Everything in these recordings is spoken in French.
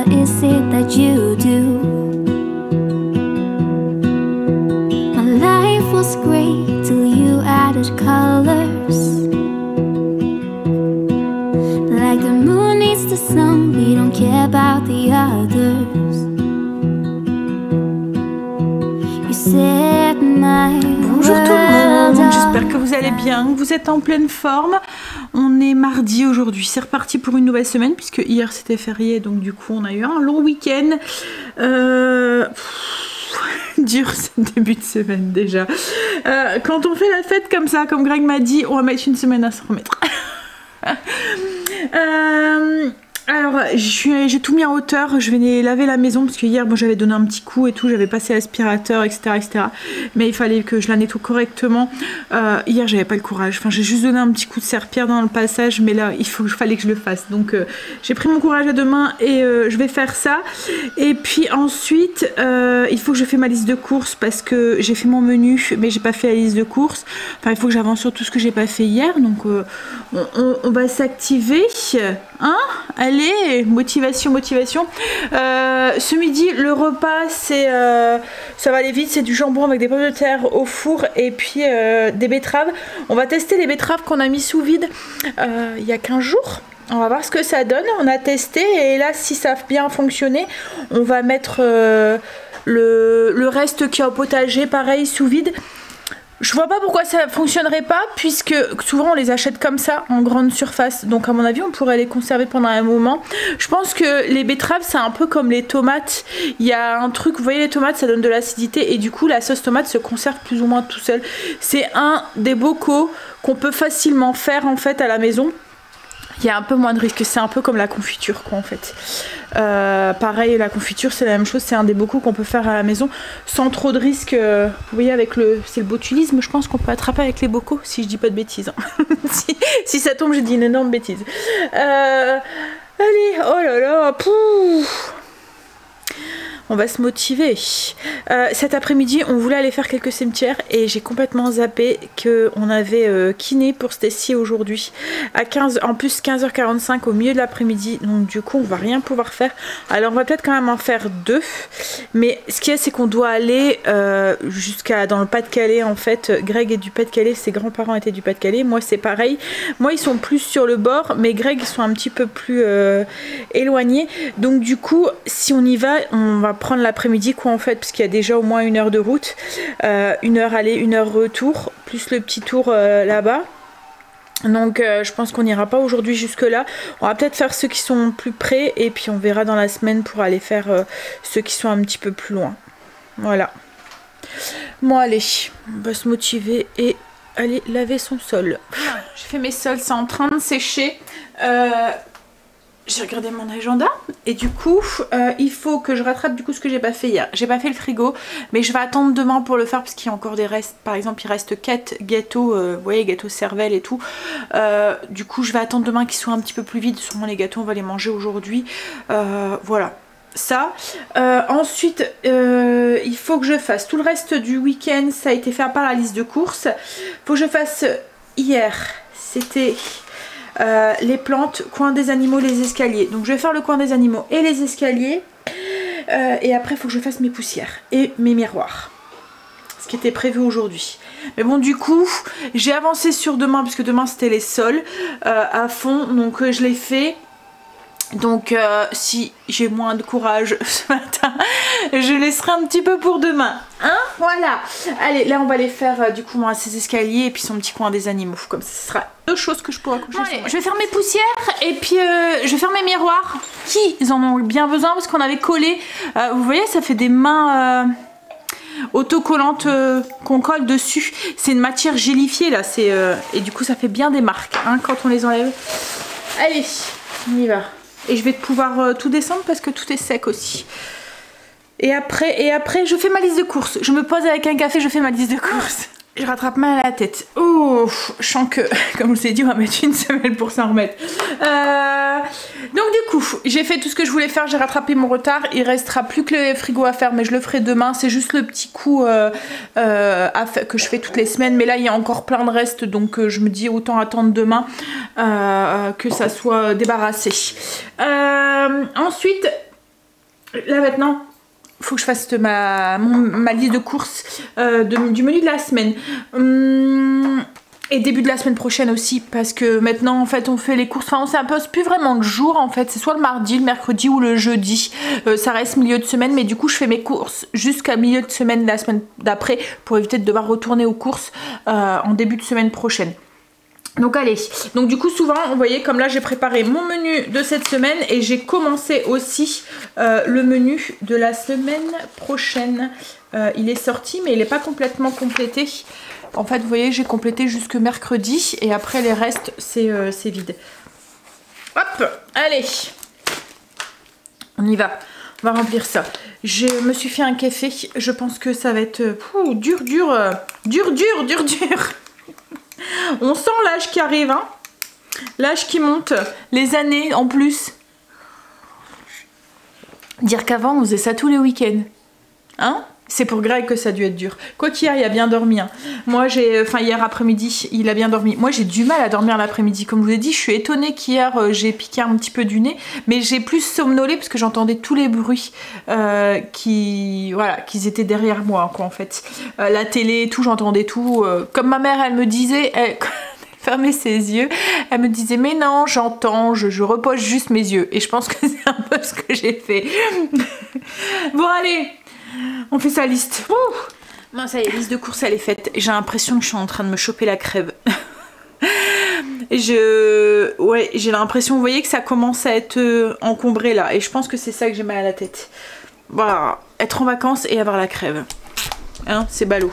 what is it that you do? My life was great till you added colors. Like the moon needs the sun, we don't care about the others. You set my Bonjour tout le world monde, j'espère on que vous allez bien, que vous êtes en pleine forme. On est mardi aujourd'hui, c'est reparti pour une nouvelle semaine puisque hier c'était férié, donc du coup on a eu un long week-end. Dur ce début de semaine déjà. Quand on fait la fête comme ça, comme Greg m'a dit, on va mettre une semaine à se remettre. Alors j'ai tout mis en hauteur, je vais laver la maison parce que hier moi j'avais donné un petit coup et tout, j'avais passé l'aspirateur etc, mais il fallait que je la nettoie correctement. Hier j'avais pas le courage, enfin j'ai juste donné un petit coup de serpillère dans le passage, mais là fallait que je le fasse, donc j'ai pris mon courage à deux mains et je vais faire ça. Et puis ensuite il faut que je fasse ma liste de courses parce que j'ai fait mon menu mais j'ai pas fait la liste de courses, enfin il faut que j'avance sur tout ce que j'ai pas fait hier, donc on va s'activer, hein. Allez, motivation. Ce midi, le repas, c'est ça va aller vite, c'est du jambon avec des pommes de terre au four et puis des betteraves. On va tester les betteraves qu'on a mis sous vide il y a 15 jours. On va voir ce que ça donne. On a testé et là, si ça a bien fonctionné, on va mettre le reste qui est au potager, pareil, sous vide. Je vois pas pourquoi ça fonctionnerait pas, puisque souvent on les achète comme ça en grande surface, donc à mon avis on pourrait les conserver pendant un moment. Je pense que les betteraves c'est un peu comme les tomates, il y a un truc, vous voyez les tomates ça donne de l'acidité et du coup la sauce tomate se conserve plus ou moins tout seul. C'est un des bocaux qu'on peut facilement faire en fait à la maison. Il y a un peu moins de risque, c'est un peu comme la confiture quoi en fait. Pareil, la confiture c'est la même chose, c'est un des bocaux qu'on peut faire à la maison sans trop de risque. Vous voyez avec c'est le botulisme, je pense qu'on peut attraper avec les bocaux si je dis pas de bêtises. Hein. si ça tombe, j'ai dit une énorme bêtise. Allez, oh là là, pouf. On va se motiver. Cet après-midi, on voulait aller faire quelques cimetières et j'ai complètement zappé qu'on avait kiné pour Stacy aujourd'hui. En plus 15h45 au milieu de l'après-midi. Donc du coup, on va rien pouvoir faire. Alors on va peut-être quand même en faire deux. Mais ce qu'il y a, c'est qu'on doit aller jusqu'à dans le Pas-de-Calais. En fait, Greg est du Pas-de-Calais, ses grands-parents étaient du Pas-de-Calais. Moi, c'est pareil. Moi, ils sont plus sur le bord, mais Greg, ils sont un petit peu plus éloignés. Donc du coup, si on y va, on va prendre l'après-midi quoi en fait, parce qu'il y a déjà au moins 1 heure de route, 1 heure aller, 1 heure retour, plus le petit tour là-bas. Donc je pense qu'on n'ira pas aujourd'hui jusque là. On va peut-être faire ceux qui sont plus près et puis on verra dans la semaine pour aller faire ceux qui sont un petit peu plus loin. Voilà. Bon allez, on va se motiver et aller laver son sol. J'ai fait mes sols, c'est en train de sécher. J'ai regardé mon agenda et du coup il faut que je rattrape du coup ce que j'ai pas fait hier. J'ai pas fait le frigo mais je vais attendre demain pour le faire parce qu'il y a encore des restes. Par exemple il reste 4 gâteaux, vous voyez gâteaux cervelle et tout. Du coup je vais attendre demain qu'ils soient un petit peu plus vides. Sûrement les gâteaux on va les manger aujourd'hui. Voilà ça. Ensuite il faut que je fasse tout le reste du week-end. Ça a été fait par la liste de courses. Faut que je fasse hier. C'était... les plantes, coin des animaux, les escaliers. Donc je vais faire le coin des animaux et les escaliers. Et après il faut que je fasse mes poussières et mes miroirs. Ce qui était prévu aujourd'hui. Mais bon du coup j'ai avancé sur demain puisque demain c'était les sols à fond. Donc je l'ai fait. Donc si j'ai moins de courage ce matin, je laisserai un petit peu pour demain. Hein, voilà. Allez, là on va aller faire du coup moi ces escaliers et puis son petit coin des animaux. Comme ça, ce sera deux choses que je pourrai coucher. Bon, allez, je vais faire mes poussières et puis je vais faire mes miroirs. Qui en ont bien besoin parce qu'on avait collé. Vous voyez, ça fait des mains autocollantes qu'on colle dessus. C'est une matière gélifiée là. Et du coup ça fait bien des marques hein, quand on les enlève. Allez, on y va. Et je vais pouvoir tout descendre parce que tout est sec aussi. Et après je fais ma liste de courses. Je me pose avec un café, je fais ma liste de courses. Je rattrape mal à la tête. Oh, je sens que, comme je vous ai dit, on va mettre une semaine pour s'en remettre. Donc du coup, j'ai fait tout ce que je voulais faire, j'ai rattrapé mon retard. Il restera plus que le frigo à faire, mais je le ferai demain. C'est juste le petit coup que je fais toutes les semaines. Mais là, il y a encore plein de restes, donc je me dis autant attendre demain que ça soit débarrassé. Ensuite... là maintenant, faut que je fasse ma liste de courses du menu de la semaine. Et début de la semaine prochaine aussi, parce que maintenant en fait on fait les courses, enfin on s'impose plus vraiment le jour en fait, c'est soit le mardi, le mercredi ou le jeudi, ça reste milieu de semaine, mais du coup je fais mes courses jusqu'à milieu de semaine la semaine d'après pour éviter de devoir retourner aux courses en début de semaine prochaine. Donc allez, donc du coup souvent vous voyez comme là j'ai préparé mon menu de cette semaine et j'ai commencé aussi le menu de la semaine prochaine. Il est sorti mais il n'est pas complètement complété. En fait vous voyez j'ai complété jusque mercredi et après les restes c'est vide. Hop, allez, on y va, on va remplir ça. Je me suis fait un café, je pense que ça va être dur. On sent l'âge qui arrive, hein. L'âge qui monte, les années en plus. Dire qu'avant on faisait ça tous les week-ends, hein. C'est pour Greg que ça a dû être dur. Quoi qu'hier, il a bien dormi. Hein. Moi, hier après-midi, il a bien dormi. Moi, j'ai du mal à dormir l'après-midi. Comme je vous ai dit, je suis étonnée qu'hier, j'ai piqué un petit peu du nez. Mais j'ai plus somnolé parce que j'entendais tous les bruits qui étaient derrière moi, quoi, en fait. La télé, tout, j'entendais tout. Comme ma mère, elle me disait... Elle fermait ses yeux, elle me disait mais non j'entends, je repose juste mes yeux. Et je pense que c'est un peu ce que j'ai fait. Bon allez, on fait sa liste. Bon, ça y est, liste de courses elle est faite. J'ai l'impression que je suis en train de me choper la crève. J'ai l'impression, vous voyez que ça commence à être encombré là. Et je pense que c'est ça que j'ai mal à la tête. Voilà, être en vacances et avoir la crève. Hein, c'est ballot.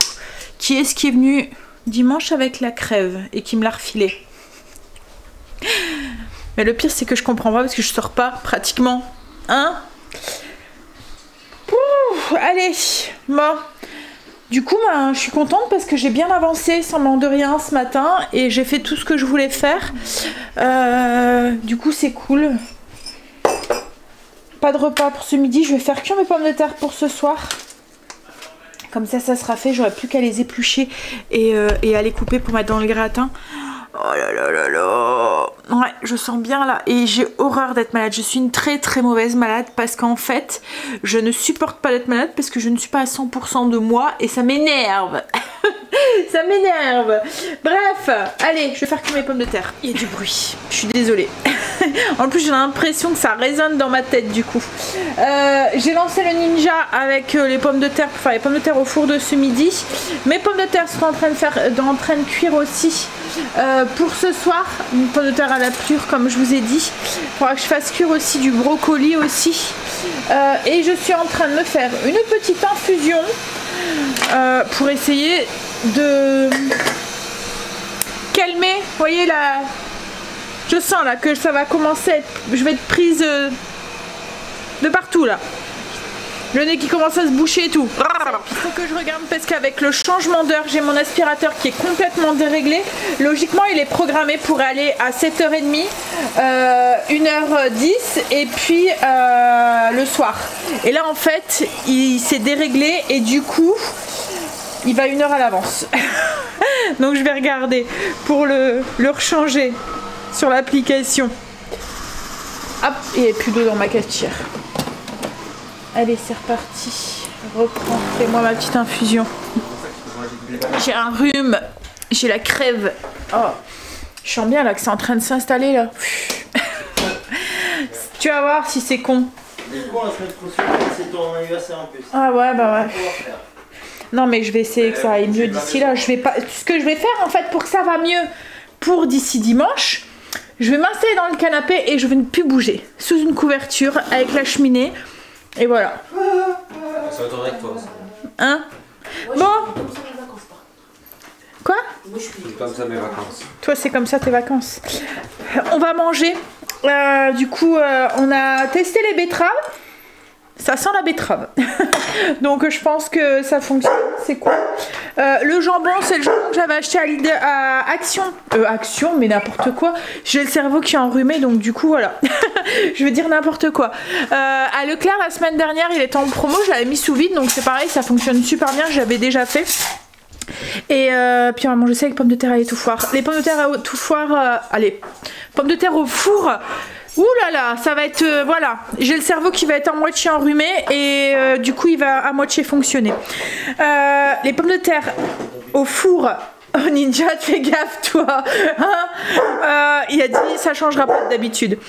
Qui est-ce qui est venu dimanche avec la crève et qui me l'a refilé? Mais le pire c'est que je comprends pas parce que je sors pas pratiquement. Hein? Allez, bon. Du coup, je suis contente parce que j'ai bien avancé semblant de rien ce matin et j'ai fait tout ce que je voulais faire. Du coup, c'est cool. Pas de repas pour ce midi. Je vais faire cuire mes pommes de terre pour ce soir. Comme ça, ça sera fait. J'aurai plus qu'à les éplucher et à les couper pour mettre dans le gratin. Oh là là là là. Ouais, je sens bien là. Et j'ai horreur d'être malade. Je suis une très très mauvaise malade parce qu'en fait, je ne supporte pas d'être malade parce que je ne suis pas à 100% de moi et ça m'énerve. Ça m'énerve. Bref, allez, je vais faire que mes pommes de terre. Il y a du bruit. Je suis désolée. En plus, j'ai l'impression que ça résonne dans ma tête du coup. J'ai lancé le ninja avec les pommes de terre pour faire les pommes de terre au four de ce midi. Mes pommes de terre sont en train de cuire aussi. Pour ce soir, une pomme de terre à la plure comme je vous ai dit. Il faudra que je fasse cuire aussi du brocoli aussi. Et je suis en train de me faire une petite infusion pour essayer de calmer. Vous voyez là, je sens là que ça va commencer à être, je vais être prise de partout là. Le nez qui commence à se boucher et tout. Il faut que je regarde parce qu'avec le changement d'heure, j'ai mon aspirateur qui est complètement déréglé. Logiquement, il est programmé pour aller à 7h30, 1h10 et puis le soir. Et là, en fait, il s'est déréglé et du coup, il va 1 heure à l'avance. Donc, je vais regarder pour le rechanger sur l'application. Hop, il n'y a plus d'eau dans ma cafetière. Allez, c'est reparti. Reprends, fais-moi ma petite infusion. J'ai un rhume, j'ai la crève. Oh, je sens bien là que c'est en train de s'installer là. Tu vas voir si c'est con. C'est con la semaine prochaine, c'est ton anniversaire en plus. Ah ouais, bah ouais. Non mais je vais essayer que ça aille mieux d'ici là. Ce que je vais faire en fait pour que ça va mieux pour d'ici dimanche, je vais m'installer dans le canapé et je vais ne plus bouger. Sous une couverture avec la cheminée. Et voilà. Ça va tourner avec toi. Hein? Bon. Quoi? C'est comme ça mes vacances. Toi c'est comme ça tes vacances. On va manger. Du coup on a testé les betteraves. Ça sent la betterave. Donc je pense que ça fonctionne. C'est cool. Le jambon, c'est le jambon que j'avais acheté à Action. Action, mais n'importe quoi. J'ai le cerveau qui est enrhumé, donc du coup voilà. Je vais dire n'importe quoi. À Leclerc, la semaine dernière, il était en promo. Je l'avais mis sous vide, donc c'est pareil, ça fonctionne super bien. Je l'avais déjà fait. Et puis on va manger ça avec pommes de terre à l'étouffoir. Les pommes de terre à l'étouffoir, allez, pommes de terre au four. Ouh là là, ça va être... voilà, j'ai le cerveau qui va être à moitié enrhumé et du coup il va à moitié fonctionner. Les pommes de terre au four, oh Ninja, fais gaffe toi, hein, il a dit ça changera pas d'habitude.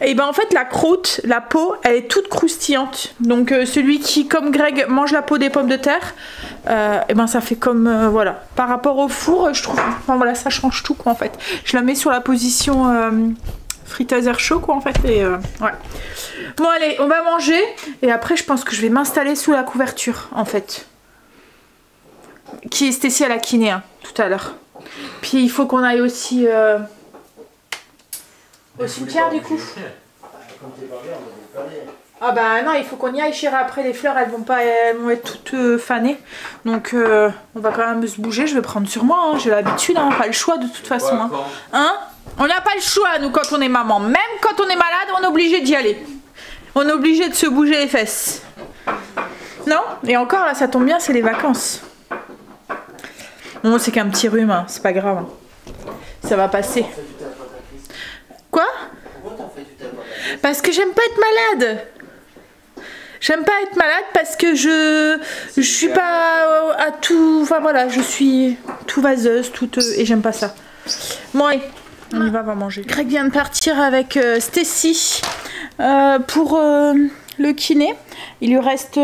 Et ben en fait la croûte, la peau, elle est toute croustillante. Donc celui qui, comme Greg, mange la peau des pommes de terre, et ben ça fait comme, voilà. Par rapport au four, je trouve, enfin voilà, ça change tout quoi en fait. Je la mets sur la position... friteuse air chaud quoi en fait et ouais. Bon allez, on va manger et après je pense que je vais m'installer sous la couverture en fait. Qui est Stécie à la kiné hein, tout à l'heure. Puis il faut qu'on aille aussi au cimetière du coup. Ah bah non, il faut qu'on y aille chérie, après les fleurs elles vont être toutes fanées. Donc on va quand même se bouger, je vais prendre sur moi, hein. J'ai l'habitude, hein, pas le choix de toute façon. Hein, hein, on n'a pas le choix nous quand on est maman, même quand on est malade on est obligé d'y aller. On est obligé de se bouger les fesses. Non? Et encore là ça tombe bien, c'est les vacances. Bon c'est qu'un petit rhume, hein. C'est pas grave. Hein. Ça va passer. Quoi? Parce que j'aime pas être malade. J'aime pas être malade parce que je suis pas à tout... Enfin voilà, je suis tout vaseuse, toute... et j'aime pas ça. Bon allez, on y va manger. Greg vient de partir avec Stécie pour le kiné. Il lui reste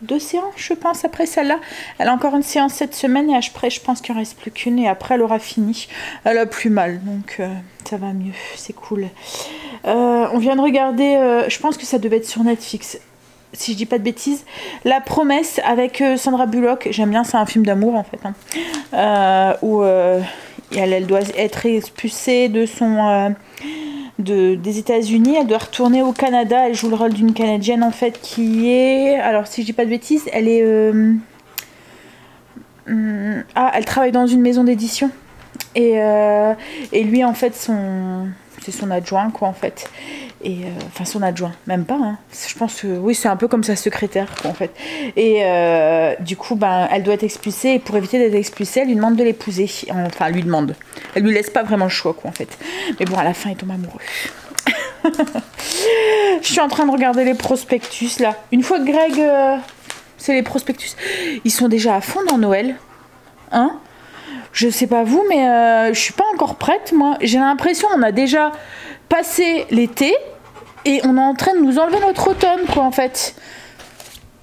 2 séances je pense après celle-là. Elle a encore une séance cette semaine et après je pense qu'il ne reste plus qu'une et après elle aura fini. Elle a plus mal donc ça va mieux, c'est cool. On vient de regarder, je pense que ça devait être sur Netflix si je dis pas de bêtises, La Promesse avec Sandra Bullock. J'aime bien, c'est un film d'amour en fait hein. Où elle doit être expulsée de son... des États-Unis, elle doit retourner au Canada, elle joue le rôle d'une Canadienne en fait qui est, alors si je dis pas de bêtises, elle est elle travaille dans une maison d'édition et lui en fait c'est son adjoint quoi en fait et enfin son adjoint même pas hein. Je pense que oui c'est un peu comme sa secrétaire quoi en fait et du coup ben elle doit être expulsée et pour éviter d'être expulsée elle lui demande de l'épouser, enfin elle lui demande, elle lui laisse pas vraiment le choix quoi en fait, mais bon à la fin il tombe amoureux. Je suis en train de regarder les prospectus là, une fois que Greg c'est les prospectus, ils sont déjà à fond dans Noël hein. Je sais pas vous, mais je suis pas encore prête, moi. J'ai l'impression qu'on a déjà passé l'été et on est en train de nous enlever notre automne, quoi, en fait.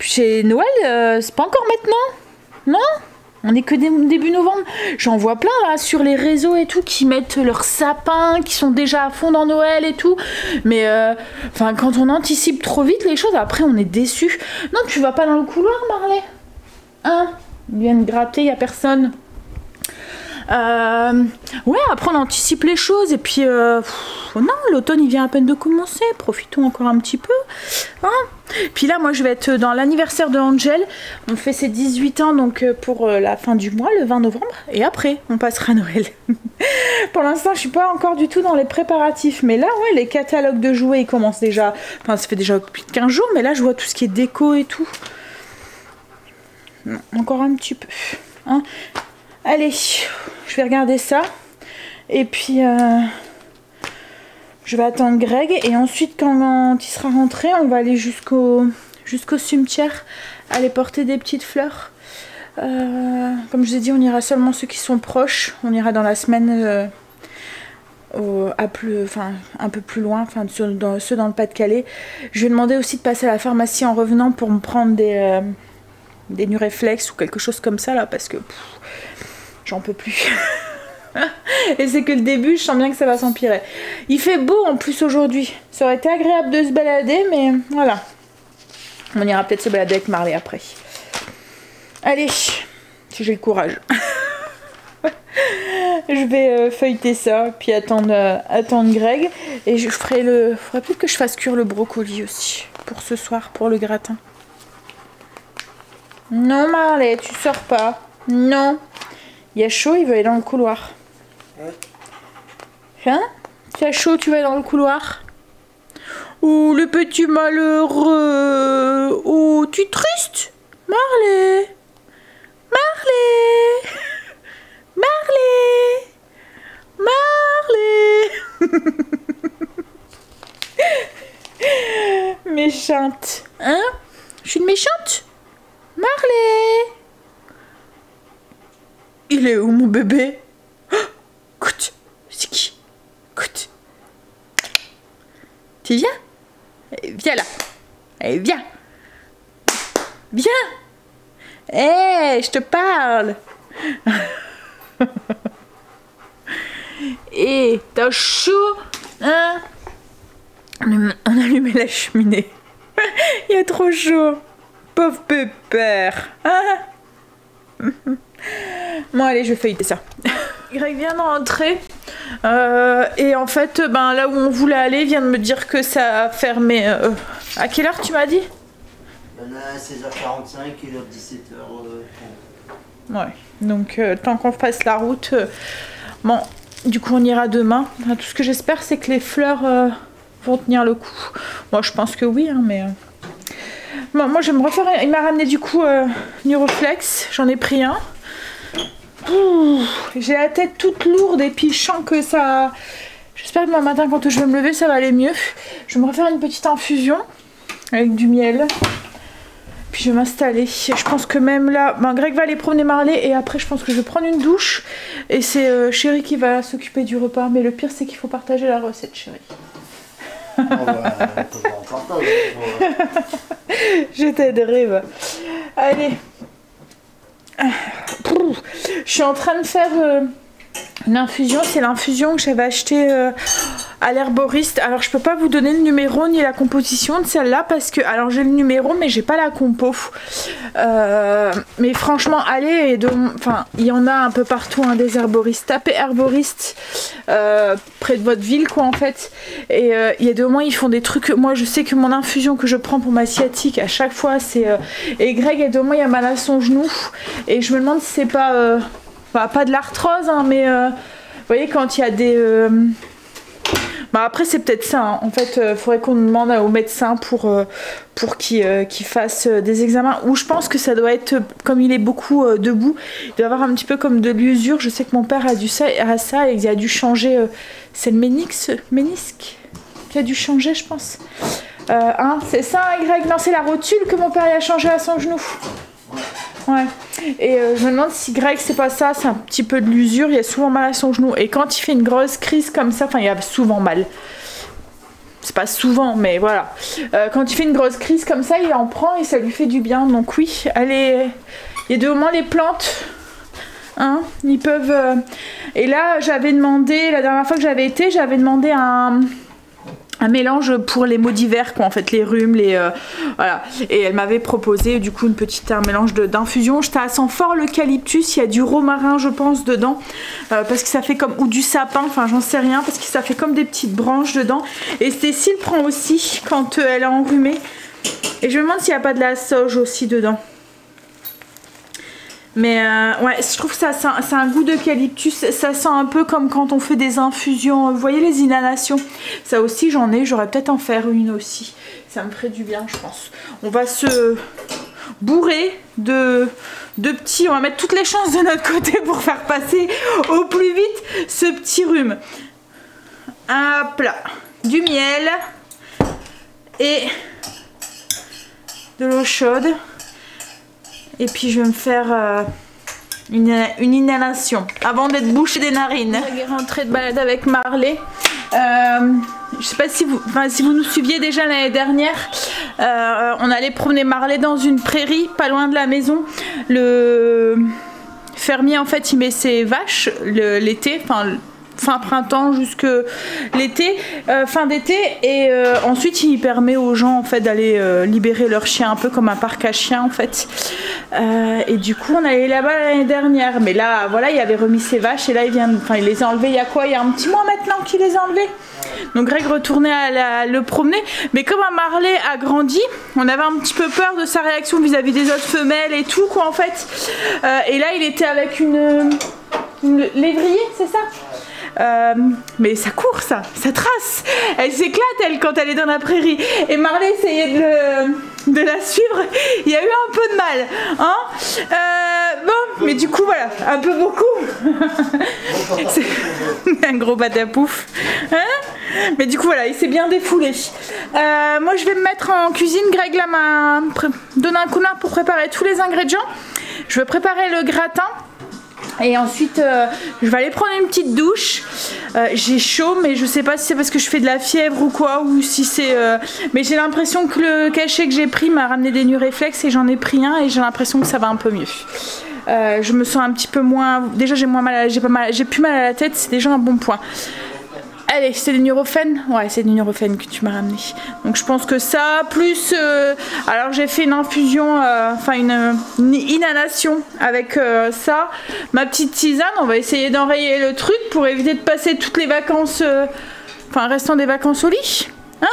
Chez Noël, c'est pas encore maintenant, non? On est que début novembre. J'en vois plein, là, sur les réseaux et tout, qui mettent leurs sapins, qui sont déjà à fond dans Noël et tout. Mais, enfin, quand on anticipe trop vite les choses, après, on est déçus. Non, tu vas pas dans le couloir, Marley? Hein? Ils viennent gratter, y a personne. Ouais, après on anticipe les choses et puis non, l'automne il vient à peine de commencer, profitons encore un petit peu hein. Puis là moi je vais être dans l'anniversaire de Angel, on fait ses 18 ans donc pour la fin du mois, le 20 novembre et après on passera Noël. Pour l'instant je suis pas encore du tout dans les préparatifs, mais là ouais les catalogues de jouets ils commencent déjà, enfin ça fait déjà plus de 15 jours, mais là je vois tout ce qui est déco et tout. Non, encore un petit peu hein. Allez, je vais regarder ça et puis je vais attendre Greg et ensuite quand il sera rentré on va aller jusqu'au cimetière aller porter des petites fleurs. Comme je vous ai dit on ira seulement ceux qui sont proches, on ira dans la semaine un peu plus loin, enfin ceux dans le Pas-de-Calais. Je vais demander aussi de passer à la pharmacie en revenant pour me prendre des Nureflex ou quelque chose comme ça là parce que j'en peux plus. Et c'est que le début, je sens bien que ça va s'empirer. Il fait beau en plus aujourd'hui. Ça aurait été agréable de se balader, mais voilà. On ira peut-être se balader avec Marley après. Allez, si j'ai le courage. Je vais feuilleter ça, puis attendre Greg. Et je ferai faudrait peut-être que je fasse cuire le brocoli aussi, pour ce soir, pour le gratin. Non Marley, tu sors pas. Non. Il y a chaud, il veut aller dans le couloir. Hein? Tu as chaud, tu vas aller dans le couloir? Oh, le petit malheureux. Oh, tu es triste? Marley. Marley. Marley. Marley. méchante. Hein? Je suis une méchante? Marley! Il est où mon bébé? Oh, écoute, c'est qui? Écoute. Tu viens? Viens là. Allez, viens. Viens. Hé, je te parle. Hé, t'as chaud, hein? On a allumé la cheminée. Il y a trop chaud. Pauvre pépère. Hein? Bon, allez, je vais feuilleter ça. Greg vient de rentrer. Et en fait, ben, là où on voulait aller, vient de me dire que ça a fermé. À quelle heure tu m'as dit? Il y en a à 16h45 et l'heure 17h30. Ouais, donc tant qu'on fasse la route, bon, du coup on ira demain. Enfin, tout ce que j'espère, c'est que les fleurs vont tenir le coup. Moi, je pense que oui, hein, mais... Bon, moi, je vais me refaire... Il m'a ramené du coup Nuroflex, j'en ai pris un. J'ai la tête toute lourde et puis je sens que ça... J'espère que demain matin, quand je vais me lever, ça va aller mieux. Je vais me refaire une petite infusion avec du miel. Puis je vais m'installer. Je pense que même là... Ben, Greg va aller promener Marley et après, je pense que je vais prendre une douche. Et c'est Chérie qui va s'occuper du repas. Mais le pire, c'est qu'il faut partager la recette, Chérie. On va en partager. Je t'aiderai. Bah. Allez. Je suis en train de faire une infusion. C'est l'infusion que j'avais achetée à l'herboriste. Alors je peux pas vous donner le numéro ni la composition de celle-là parce que... Alors j'ai le numéro mais j'ai pas la compo. Mais franchement allez, enfin il y en a un peu partout hein, des herboristes. Tapez herboriste près de votre ville quoi en fait. Et il y a 2 mois ils font des trucs. Moi je sais que mon infusion que je prends pour ma sciatique à chaque fois c'est... Et Greg il y a 2 mois il a mal à son genou. Et je me demande si c'est pas... Bah, pas de l'arthrose hein, mais vous voyez quand il y a des... Bah après c'est peut-être ça, hein. En fait faudrait qu'on demande au médecin pour qu'il fasse des examens. Ou je pense que ça doit être, comme il est beaucoup debout, il doit avoir un petit peu comme de l'usure. Je sais que mon père a ça et il a dû changer, c'est le ménisque qui a dû changer je pense. Hein, c'est ça hein, Greg? Non c'est la rotule que mon père a changé à son genou. Ouais, et je me demande si Greg c'est pas ça, c'est un petit peu de l'usure, il a souvent mal à son genou et quand il fait une grosse crise comme ça, enfin il a souvent mal, c'est pas souvent mais voilà, quand il fait une grosse crise comme ça il en prend et ça lui fait du bien, donc oui, allez, il y a au moins les plantes, hein, ils peuvent, et là j'avais demandé, la dernière fois que j'avais été, j'avais demandé un mélange pour les maux d'hiver quoi en fait, les rhumes, les voilà, et elle m'avait proposé du coup un mélange d'infusion. Ça sent fort l'eucalyptus, il y a du romarin je pense dedans parce que ça fait comme, ou du sapin, enfin j'en sais rien, parce que ça fait comme des petites branches dedans. Et Cécile prend aussi quand elle est enrhumée et je me demande s'il n'y a pas de la sauge aussi dedans. Mais ouais, je trouve que ça c'est un goût d'eucalyptus, ça sent un peu comme quand on fait des infusions, vous voyez les inhalations, ça aussi j'en ai, j'aurais peut-être en faire une aussi, ça me ferait du bien je pense. On va se bourrer de petits, on va mettre toutes les chances de notre côté pour faire passer au plus vite ce petit rhume. Hop là, du miel et de l'eau chaude. Et puis je vais me faire une inhalation avant d'être bouché des narines. Je vais rentrer de balade avec Marley. Je sais pas si vous nous suiviez déjà l'année dernière. On allait promener Marley dans une prairie pas loin de la maison. Le fermier en fait il met ses vaches l'été, enfin fin printemps jusque l'été, fin d'été, et ensuite il permet aux gens en fait d'aller libérer leurs chiens, un peu comme un parc à chiens en fait. Et du coup on allait là-bas l'année dernière, mais là voilà il avait remis ses vaches et là il les a enlevées il y a quoi, il y a un petit mois maintenant qu'il les a enlevées. Donc Greg retournait à le promener, mais comme un Marley a grandi, on avait un petit peu peur de sa réaction vis-à-vis des autres femelles et tout quoi en fait. Et là il était avec une lévrier, c'est ça? Mais ça court ça trace, elle s'éclate elle quand elle est dans la prairie, et Marley essayait de la suivre, il y a eu un peu de mal, hein. Bon, mais du coup voilà, un peu beaucoup. C'est un gros badapouf, hein. Mais du coup voilà, il s'est bien défoulé. Moi je vais me mettre en cuisine. Greg là m'a donné un coup de main pour préparer tous les ingrédients. Je vais préparer le gratin. Et ensuite, je vais aller prendre une petite douche. J'ai chaud, mais je sais pas si c'est parce que je fais de la fièvre ou quoi, ou si c'est... Mais j'ai l'impression que le cachet que j'ai pris m'a ramené des nu-réflex et j'en ai pris un et j'ai l'impression que ça va un peu mieux. Je me sens un petit peu moins... Déjà, j'ai moins mal, j'ai plus mal à la tête, c'est déjà un bon point. Allez, c'est des Nurofen? Ouais, c'est des Nurofen que tu m'as ramené. Donc je pense que ça, plus... alors j'ai fait une infusion, enfin une inhalation avec ça. Ma petite tisane, on va essayer d'enrayer le truc pour éviter de passer toutes les vacances... Enfin, restant des vacances au lit. Hein?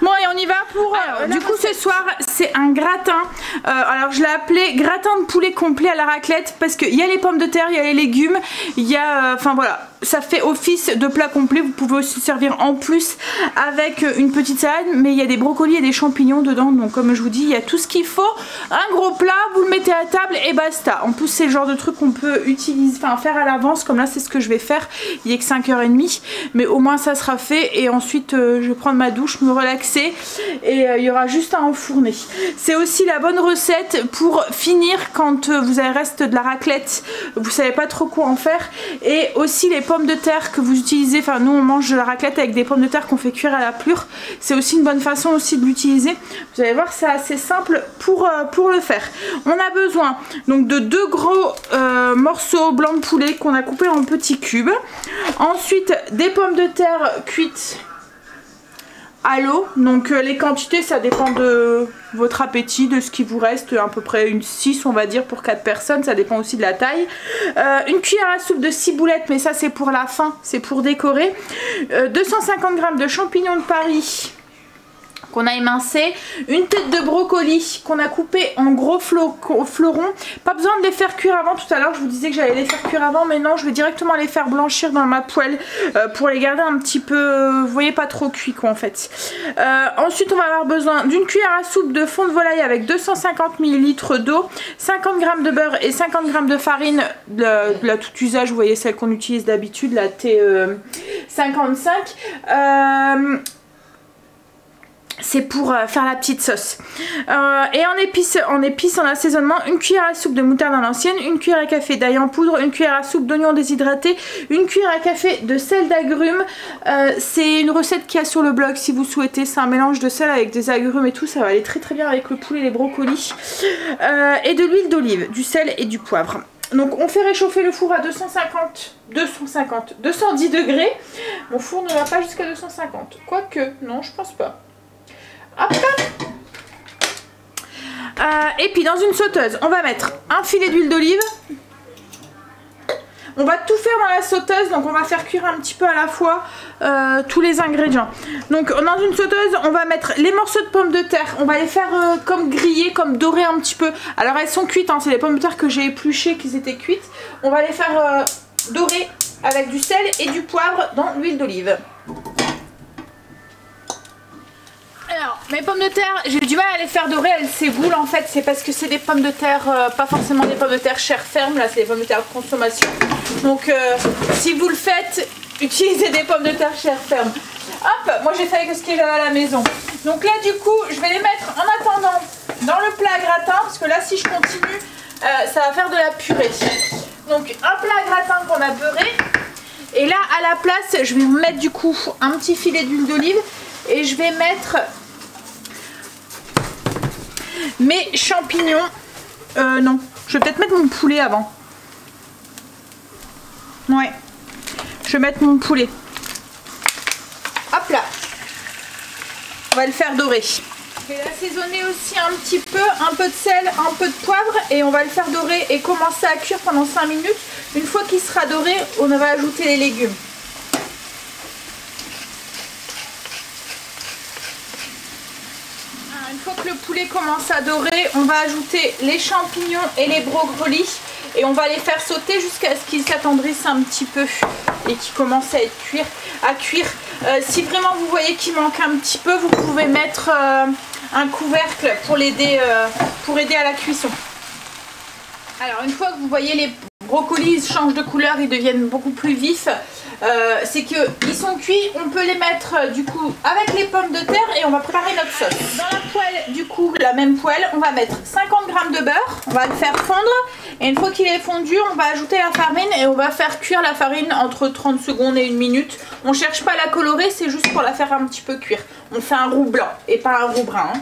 Bon, et on y va pour... Alors, du coup, ce soir, c'est un gratin. Alors, je l'ai appelé gratin de poulet complet à la raclette parce qu'il y a les pommes de terre, il y a les légumes, il y a... Enfin, voilà. Ça fait office de plat complet. Vous pouvez aussi servir en plus avec une petite salade, mais il y a des brocolis et des champignons dedans. Donc comme je vous dis, il y a tout ce qu'il faut. Un gros plat, vous le mettez à table et basta. En plus, c'est le genre de truc qu'on peut utiliser, enfin faire à l'avance. Comme là, c'est ce que je vais faire. Il est que 5h30, mais au moins ça sera fait. Et ensuite, je vais prendre ma douche, me relaxer et il y aura juste à enfourner. C'est aussi la bonne recette pour finir quand vous avez reste de la raclette. Vous savez pas trop quoi en faire. Et aussi les pommes de terre que vous utilisez, enfin nous on mange de la raclette avec des pommes de terre qu'on fait cuire à la plure, c'est aussi une bonne façon aussi de l'utiliser. Vous allez voir, c'est assez simple pour le faire. On a besoin donc de 2 gros morceaux blancs de poulet qu'on a coupés en petits cubes. Ensuite des pommes de terre cuites à l'eau, donc les quantités ça dépend de votre appétit, de ce qui vous reste, à peu près une 6 on va dire pour 4 personnes, ça dépend aussi de la taille. Une cuillère à soupe de ciboulette, mais ça c'est pour la fin, c'est pour décorer. 250 g de champignons de Paris qu'on a émincé, une tête de brocoli qu'on a coupé en gros fleurons. Pas besoin de les faire cuire avant. Tout à l'heure je vous disais que j'allais les faire cuire avant, mais non, je vais directement les faire blanchir dans ma poêle pour les garder un petit peu, vous voyez, pas trop cuits quoi en fait. Ensuite on va avoir besoin d'une cuillère à soupe de fond de volaille avec 250 ml d'eau, 50 g de beurre et 50 g de farine de la tout usage, vous voyez celle qu'on utilise d'habitude, la T55. C'est pour faire la petite sauce. Et en épices, en assaisonnement, une cuillère à soupe de moutarde à l'ancienne, une cuillère à café d'ail en poudre, une cuillère à soupe d'oignons déshydratés, une cuillère à café de sel d'agrumes. C'est une recette qu'il y a sur le blog si vous souhaitez. C'est un mélange de sel avec des agrumes et tout. Ça va aller très très bien avec le poulet et les brocolis. Et de l'huile d'olive, du sel et du poivre. Donc on fait réchauffer le four à 210 degrés. Mon four ne va pas jusqu'à 250. Quoique, non, je pense pas. Hop. Et puis dans une sauteuse, on va mettre un filet d'huile d'olive. On va tout faire dans la sauteuse, donc on va faire cuire un petit peu à la fois tous les ingrédients. Donc dans une sauteuse, on va mettre les morceaux de pommes de terre. On va les faire comme griller, comme dorer un petit peu. Alors elles sont cuites, hein, c'est les pommes de terre que j'ai épluchées, qui étaient cuites. On va les faire dorer avec du sel et du poivre dans l'huile d'olive. Alors, mes pommes de terre, j'ai du mal à les faire dorer, elles s'éboulent en fait, c'est parce que c'est des pommes de terre, pas forcément des pommes de terre chair ferme, là c'est des pommes de terre de consommation. Donc si vous le faites, utilisez des pommes de terre chair ferme. Hop, moi j'ai fait avec ce qui est à la maison. Donc là du coup, je vais les mettre en attendant dans le plat à gratin, parce que là si je continue, ça va faire de la purée. Donc un plat à gratin qu'on a beurré, et là à la place, je vais vous mettre du coup un petit filet d'huile d'olive, et je vais mettre mes champignons. Non, je vais peut-être mettre mon poulet avant. Ouais, je vais mettre mon poulet. Hop là. On va le faire dorer. Je vais l'assaisonner aussi un petit peu, un peu de sel, un peu de poivre, et on va le faire dorer et commencer à cuire pendant 5 minutes. Une fois qu'il sera doré, on va ajouter les légumes. Une fois que le poulet commence à dorer, on va ajouter les champignons et les brocolis et on va les faire sauter jusqu'à ce qu'ils s'attendrissent un petit peu et qu'ils commencent à cuire. Si vraiment vous voyez qu'il manque un petit peu, vous pouvez mettre un couvercle pour l'aider pour aider à la cuisson. Alors une fois que vous voyez les brocolis changent de couleur, ils deviennent beaucoup plus vifs, c'est qu'ils sont cuits, on peut les mettre du coup avec les pommes de terre et on va préparer notre sauce. Dans la poêle, du coup, la même poêle, on va mettre 50 g de beurre, on va le faire fondre et une fois qu'il est fondu, on va ajouter la farine et on va faire cuire la farine entre 30 secondes et 1 minute. On cherche pas à la colorer, c'est juste pour la faire un petit peu cuire. On fait un roux blanc et pas un roux brun.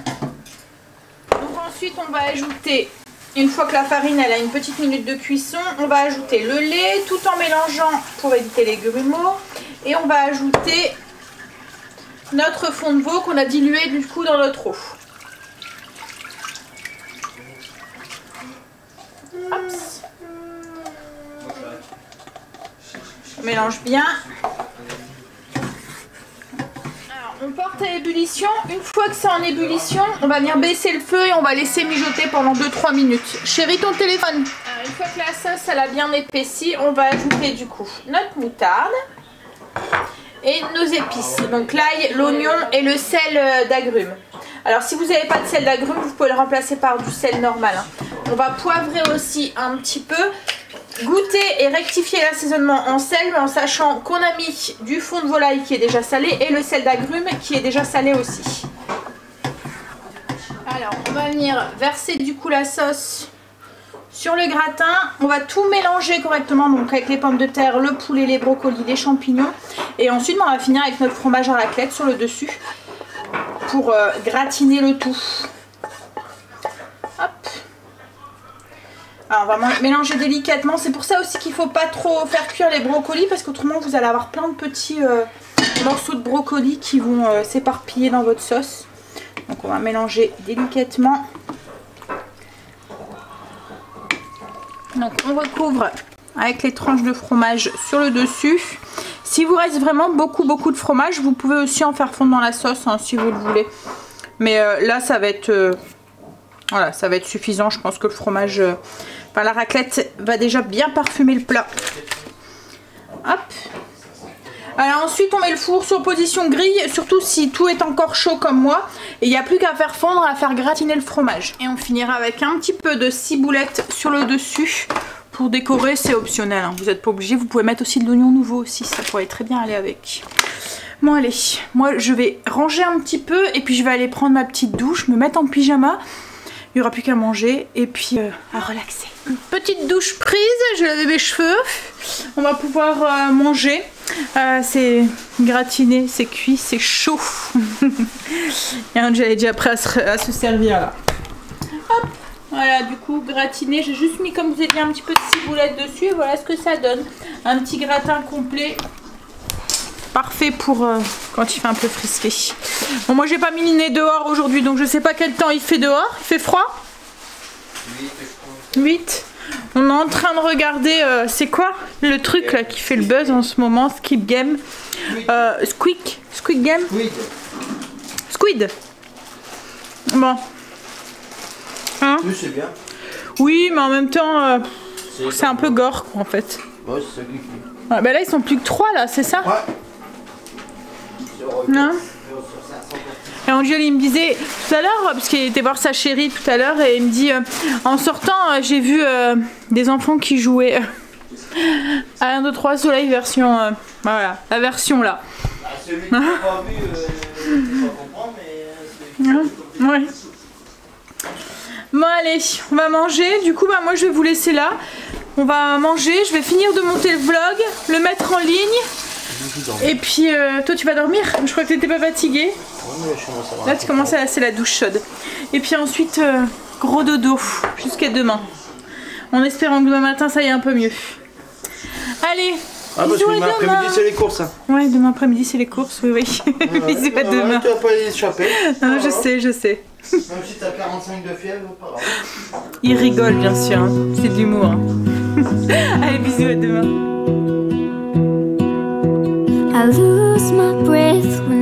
Donc ensuite, on va ajouter... Une fois que la farine elle a une petite minute de cuisson, on va ajouter le lait tout en mélangeant pour éviter les grumeaux. Et on va ajouter notre fond de veau qu'on a dilué du coup dans notre eau. Hop. On mélange bien. On porte à ébullition. Une fois que c'est en ébullition, on va venir baisser le feu et on va laisser mijoter pendant 2-3 minutes. Chérie, ton téléphone. Alors, une fois que la sauce elle a bien épaissi, on va ajouter du coup notre moutarde et nos épices. Donc l'ail, l'oignon et le sel d'agrumes. Alors si vous n'avez pas de sel d'agrumes, vous pouvez le remplacer par du sel normal. On va poivrer aussi un petit peu. Goûter et rectifier l'assaisonnement en sel, mais en sachant qu'on a mis du fond de volaille qui est déjà salé et le sel d'agrumes qui est déjà salé aussi. Alors on va venir verser du coup la sauce sur le gratin. On va tout mélanger correctement, donc avec les pommes de terre, le poulet, les brocolis, les champignons. Et ensuite on va finir avec notre fromage à raclette sur le dessus pour gratiner le tout. Hop. Alors on va mélanger délicatement, c'est pour ça aussi qu'il ne faut pas trop faire cuire les brocolis parce qu'autrement vous allez avoir plein de petits morceaux de brocolis qui vont s'éparpiller dans votre sauce. Donc on va mélanger délicatement. Donc on recouvre avec les tranches de fromage sur le dessus. Si vous reste vraiment beaucoup de fromage, vous pouvez aussi en faire fondre dans la sauce hein, si vous le voulez. Mais là ça va être... voilà, ça va être suffisant. Je pense que le fromage, enfin la raclette va déjà bien parfumer le plat. Hop. Alors ensuite on met le four sur position grille, surtout si tout est encore chaud comme moi. Et il n'y a plus qu'à faire fondre, à faire gratiner le fromage. Et on finira avec un petit peu de ciboulette sur le dessus. Pour décorer, c'est optionnel, hein. Vous n'êtes pas obligé. Vous pouvez mettre aussi de l'oignon nouveau aussi, ça pourrait très bien aller avec. Bon allez, moi je vais ranger un petit peu et puis je vais aller prendre ma petite douche, me mettre en pyjama. Il n'y aura plus qu'à manger et puis à relaxer. Une petite douche prise, j'ai lavé mes cheveux. On va pouvoir manger. C'est gratiné, c'est cuit, c'est chaud. J'avais déjà prêt à se servir là. Hop, voilà, du coup gratiné. J'ai juste mis, comme vous avez dit, un petit peu de ciboulette dessus. Et voilà ce que ça donne. Un petit gratin complet. Parfait pour quand il fait un peu frisqué. Bon, moi j'ai pas mis le nez dehors aujourd'hui, donc je sais pas quel temps il fait dehors. Il fait froid? 8. On est en train de regarder, c'est quoi le truc là qui fait le buzz en ce moment? Squid Game. Squid Game. Squid. Bon. Hein? Oui, c'est bien. Oui, mais en même temps, c'est un peu gore quoi, en fait. Ouais, c'est ça qui est. Ouais, bah là ils sont plus que 3 là, c'est ça? Ouais. Non. Et Angèle il me disait tout à l'heure, parce qu'il était voir sa chérie tout à l'heure, et il me dit en sortant j'ai vu des enfants qui jouaient à 1, 2, 3 Soleil version voilà, la version là. Bah, celui qui n'a pas vu, il va comprendre, mais ouais. Bon allez, on va manger, du coup bah moi je vais vous laisser là. On va manger, je vais finir de monter le vlog, le mettre en ligne. Et puis toi tu vas dormir? Je crois que tu n'étais pas fatiguée. Là tu commences à lasser la douche chaude. Et puis ensuite gros dodo jusqu'à demain. En espérant que demain matin ça y est un peu mieux. Allez, ah parce que demain après-midi c'est les courses hein. Ouais, demain après-midi c'est les courses, oui oui. Bisous à demain. Tu vas pas y échapper. Non, je sais. Même si t'as 45 de fièvre, pas grave. Il rigole bien sûr, hein. C'est de l'humour. Hein. Allez, bisous à demain. I lose my breath when